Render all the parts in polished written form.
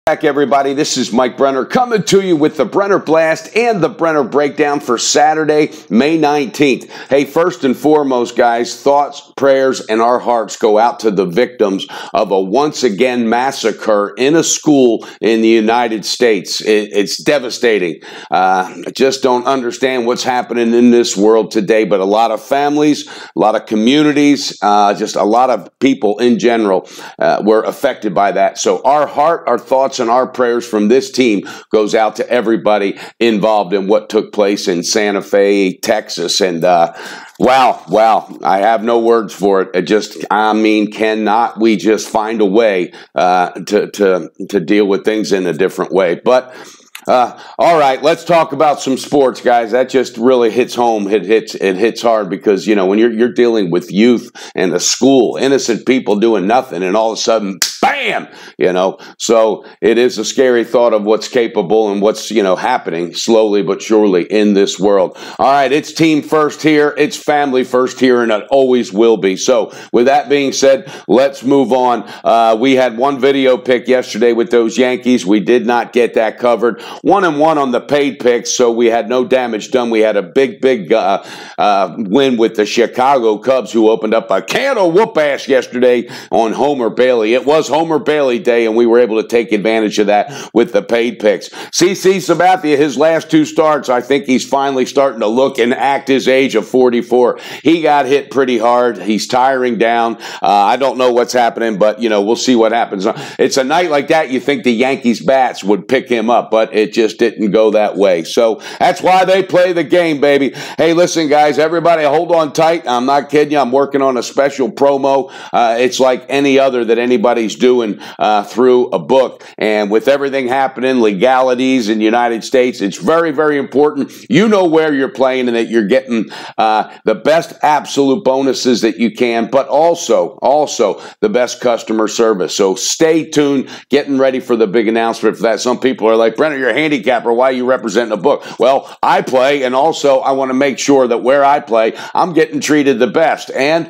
Back, everybody. This is Mike Brenner coming to you with the Brenner Blast and the Brenner Breakdown for Saturday, May 19th. Hey, first and foremost, guys, thoughts, prayers, and our hearts go out to the victims of a once again massacre in a school in the United States. It's devastating. I just don't understand what's happening in this world today, but a lot of families, a lot of communities, just a lot of people in general were affected by that. So our heart, our thoughts, and our prayers from this team goes out to everybody involved in what took place in Santa Fe, Texas. And wow, I have no words for it. Cannot we just find a way to deal with things in a different way? But all right, let's talk about some sports, guys. That just really hits home. It hits hard because, you know, when you're dealing with youth and a school, innocent people doing nothing, and all of a sudden, bam, you know. So it is a scary thought of what's capable and what's, you know, happening slowly but surely in this world. All right, it's team first here. It's family first here, and it always will be. So with that being said, let's move on. We had one video pick yesterday with those Yankees. We did not get that covered. 1-1 on the paid picks, so we had no damage done. We had a big win with the Chicago Cubs, who opened up a can of whoop ass yesterday on Homer Bailey. It was Homer Bailey Day, and we were able to take advantage of that with the paid picks. CC Sabathia, his last two starts, I think he's finally starting to look and act his age of 44. He got hit pretty hard. He's tiring down. I don't know what's happening, but, you know, we'll see what happens. It's a night like that, you think the Yankees bats would pick him up, but it just didn't go that way. So that's why they play the game, baby. Hey, listen, guys, everybody hold on tight. I'm not kidding you. I'm working on a special promo. It's like any other that anybody's doing through a book. And with everything happening, legalities in the United States, it's very, very important. You know where you're playing and that you're getting the best absolute bonuses that you can, but also the best customer service. So stay tuned, getting ready for the big announcement for that. Some people are like, Brenner, you're a handicapper. Why are you representing a book? Well, I play, and also I want to make sure that where I play, I'm getting treated the best. And,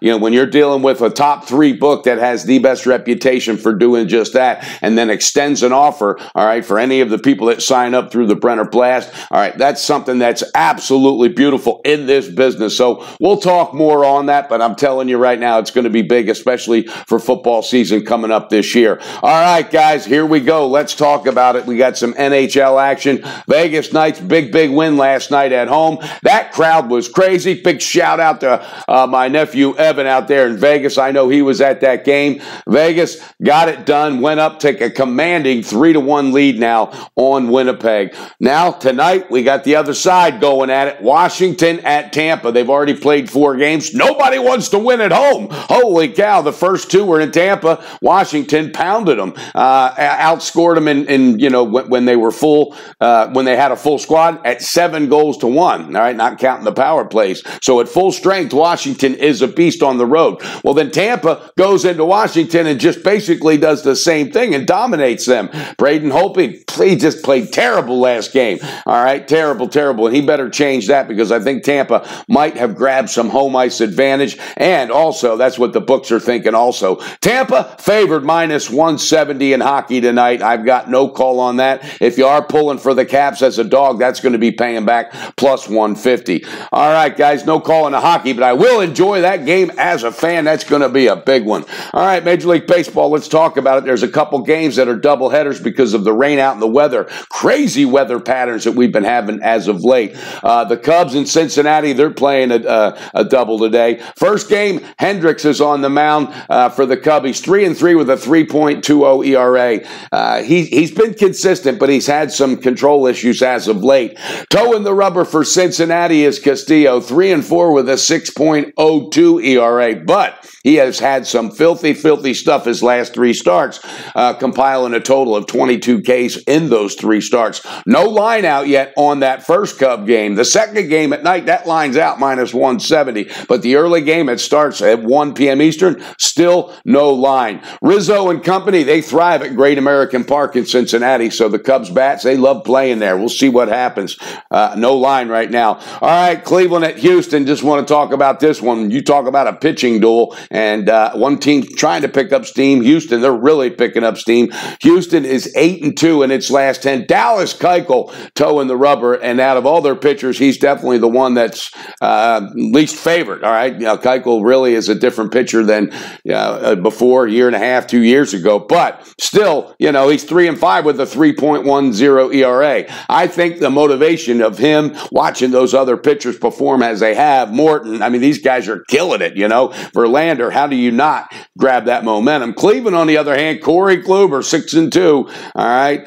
you know, when you're dealing with a top 3 book that has the best reputation for doing just that, and then extends an offer, all right, for any of the people that sign up through the Brenner Blast, all right, that's something that's absolutely beautiful in this business. So we'll talk more on that, but I'm telling you right now, it's going to be big, especially for football season coming up this year. All right, guys, here we go. Let's talk about it. We got some NHL action. Vegas Knights, big win last night at home. That crowd was crazy. Big shout out to my nephew Evan out there in Vegas. I know he was at that game. Vegas got it done, went up, take a commanding 3-1 lead now on Winnipeg. Now, tonight, we got the other side going at it. Washington at Tampa. They've already played 4 games. Nobody wants to win at home. Holy cow, the first 2 were in Tampa. Washington pounded them, outscored them in you know, when they were full, when they had a full squad at 7-1. All right, not counting the power plays. So at full strength, Washington is a beast on the road. Well, then Tampa goes into Washington and just basically does the same thing and dominates them. Braden Holtby, he just played terrible last game. All right, terrible. And he better change that, because I think Tampa might have grabbed some home ice advantage. And also, that's what the books are thinking also. Tampa favored -170 in hockey tonight. I've got no call on that. If you are pulling for the Caps as a dog, that's going to be paying back +150. All right, guys, no call on the hockey, but I will enjoy that game as a fan. That's going to be a big one. All right, Major League Baseball, let's talk about it. There's a couple games that are double headers because of the rain out and the weather. Crazy weather patterns that we've been having as of late. The Cubs in Cincinnati, they're playing a double today. First game, Hendricks is on the mound for the Cubs. He's 3-3 with a 3.20 ERA. He's been consistent, but he's had some control issues as of late. Toe in the rubber for Cincinnati is Castillo, 3-4 with a 6.02 ERA, but he has had some filthy stuff his last 3 starts, compiling a total of 22 Ks in those 3 starts. No line out yet on that first Cub game. The second game at night, that line's out -170, but the early game, it starts at 1 p.m. Eastern, still no line. Rizzo and company, they thrive at Great American Park in Cincinnati, so the Cubs bats, they love playing there. We'll see what happens. No line right now. All right, Cleveland at Houston, just want to talk about this one. You talk about a pitching duel, and one team trying to pick up up steam. Houston, they're really picking up steam. Houston is 8-2 in its last 10. Dallas Keuchel toeing the rubber, and out of all their pitchers, he's definitely the one that's least favored. All right, Keuchel really is a different pitcher than before, a year and a half, 2 years ago. But still, he's 3-5 with a 3.10 ERA. I think the motivation of him watching those other pitchers perform as they have, Morton, I mean, these guys are killing it, Verlander, how do you not grab that momentum? Cleveland, on the other hand, Corey Kluber, 6-2, all right,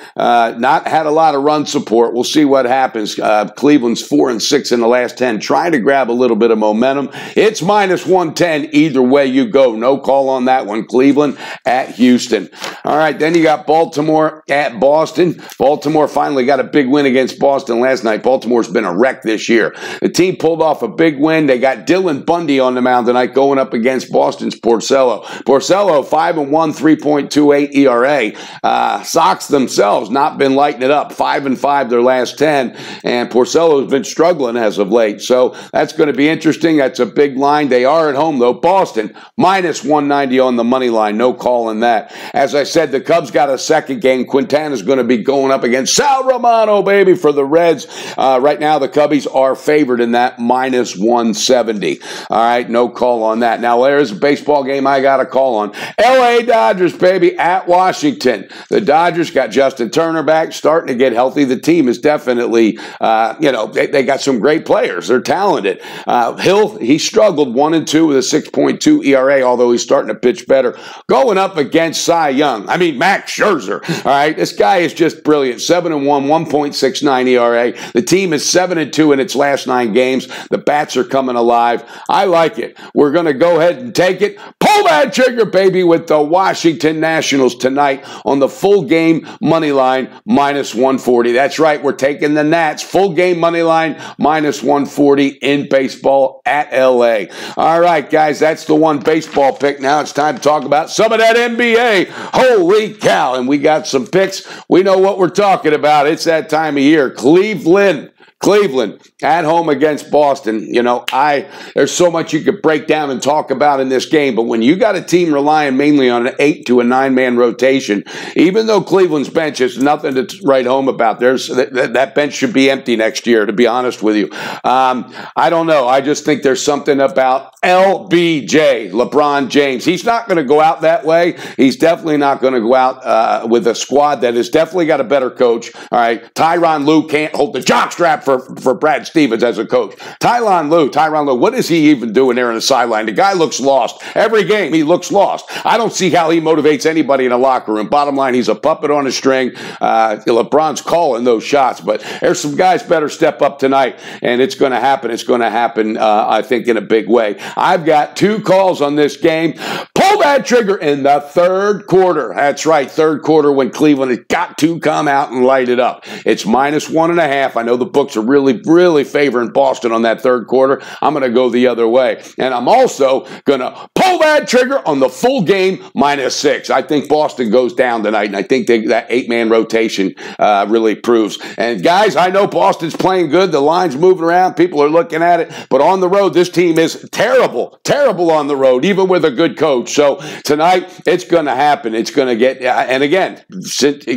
not had a lot of run support. We'll see what happens. Cleveland's 4-6 in the last 10, trying to grab a little bit of momentum. It's -110 either way you go. No call on that one. Cleveland at Houston. All right, then you got Baltimore at Boston. Baltimore finally got a big win against Boston last night. Baltimore's been a wreck this year. The team pulled off a big win. They got Dylan Bundy on the mound tonight going up against Boston's Porcello. Porcello, 5-1, 3.28 ERA. Sox themselves not been lighting it up. 5-5 their last 10, and Porcello's been struggling as of late. So that's going to be interesting. That's a big line. They are at home, though. Boston, -190 on the money line. No call in that. As I said, the Cubs got a second game. Quintana's going to be going up against Sal Romano, baby, for the Reds. Right now, the Cubbies are favored in that -170. All right, no call on that. Now, there's a baseball game I got a call on. L.A. Dodgers, baby, at Washington. The Dodgers got Justin Turner back, starting to get healthy. The team is definitely, they got some great players. They're talented. Hill, he struggled 1-2 with a 6.2 ERA, although he's starting to pitch better. Going up against Max Scherzer. All right, this guy is just brilliant. 7-1, 1.69 ERA. The team is 7-2 in its last 9 games. The bats are coming alive. I like it. We're going to go ahead and take it. Pull that trigger, baby, with the Washington Nationals tonight on the full game money line, -140. That's right. We're taking the Nats full game money line, -140 in baseball at LA. All right, guys, that's the one baseball pick. Now it's time to talk about some of that NBA. Holy cow. And we got some picks. We know what we're talking about. It's that time of year. Cleveland at home against Boston. There's so much you could break down and talk about in this game, but when you got a team relying mainly on an 8 to a 9-man rotation, even though Cleveland's bench is nothing to write home about, that bench should be empty next year, to be honest with you. I don't know. I just think there's something about LBJ, LeBron James. He's not going to go out that way. He's definitely not going to go out with a squad that has definitely got a better coach. All right, Tyronn Lue can't hold the jockstrap for Brad Stevens as a coach. Tyronn Lue, what is he even doing there on the sideline? The guy looks lost. Every game, he looks lost. I don't see how he motivates anybody in the locker room. Bottom line, he's a puppet on a string. LeBron's calling those shots, but there's some guys better step up tonight, and it's going to happen. It's going to happen, I think, in a big way. I've got 2 calls on this game. Pull that trigger in the third quarter. That's right, third quarter when Cleveland has got to come out and light it up. It's -1.5. I know the books are really, really favoring Boston on that third quarter. I'm going to go the other way. And I'm also going to pull that trigger on the full game -6. I think Boston goes down tonight, and I think that 8-man rotation really proves. And guys, I know Boston's playing good. The line's moving around. People are looking at it. But on the road, this team is terrible on the road, even with a good coach. So tonight, it's going to happen. It's going to get, and again,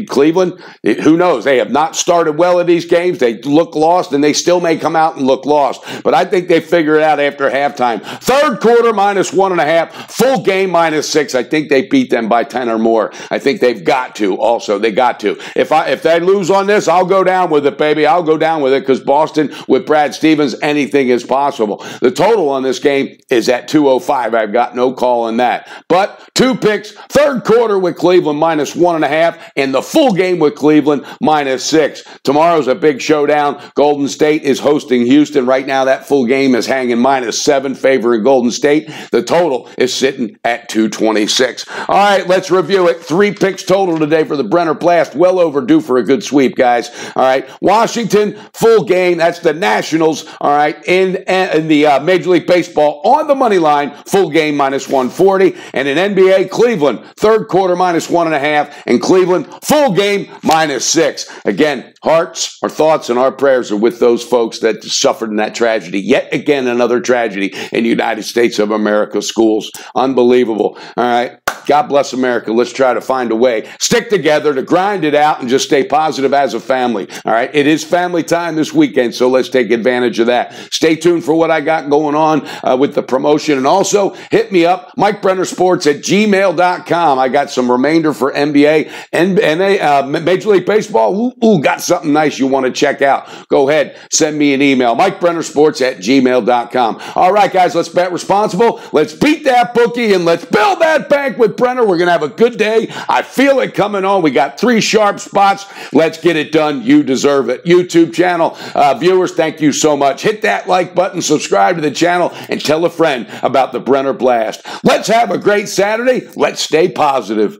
Cleveland, who knows? They have not started well in these games. They look lost, and they still may come out and look lost. But I think they figure it out after halftime. Third quarter, -1.5. Full game, -6. I think they beat them by 10 or more. I think they've got to also. They got to. If they lose on this, I'll go down with it, baby. I'll go down with it because Boston, with Brad Stevens, anything is possible. The total on this game is at 205. I've got no call on that. But 2 picks, third quarter with Cleveland -1.5, and the full game with Cleveland -6. Tomorrow's a big showdown. Golden State is hosting Houston. Right now, that full game is hanging -7, favoring Golden State. The total is sitting at 226. All right, let's review it. 3 picks total today for the Brenner Blast. Well overdue for a good sweep, guys. All right, Washington, full game. That's the Nationals, all right, in the Major League Baseball on the money line, full game -140. And in NBA, Cleveland, third quarter -1.5, and Cleveland, full game -6. Again, hearts, our thoughts, and our prayers are with those folks that suffered in that tragedy. Yet again, another tragedy in the United States of America schools. Unbelievable. All right. God bless America. Let's try to find a way. Stick together to grind it out and just stay positive as a family. All right. It is family time this weekend, so let's take advantage of that. Stay tuned for what I got going on with the promotion. And also hit me up, MikeBrennerSports@gmail.com. I got some remainder for NBA and Major League Baseball. Got something nice you want to check out. Go ahead. Send me an email, MikeBrennerSports@gmail.com. All right, guys, let's bet responsible. Let's beat that bookie and let's build that bank with Brenner. We're going to have a good day. I feel it coming on. We got 3 sharp spots. Let's get it done. You deserve it. YouTube channel viewers, thank you so much. Hit that like button, subscribe to the channel, and tell a friend about the Brenner Blast. Let's have a great Saturday. Let's stay positive.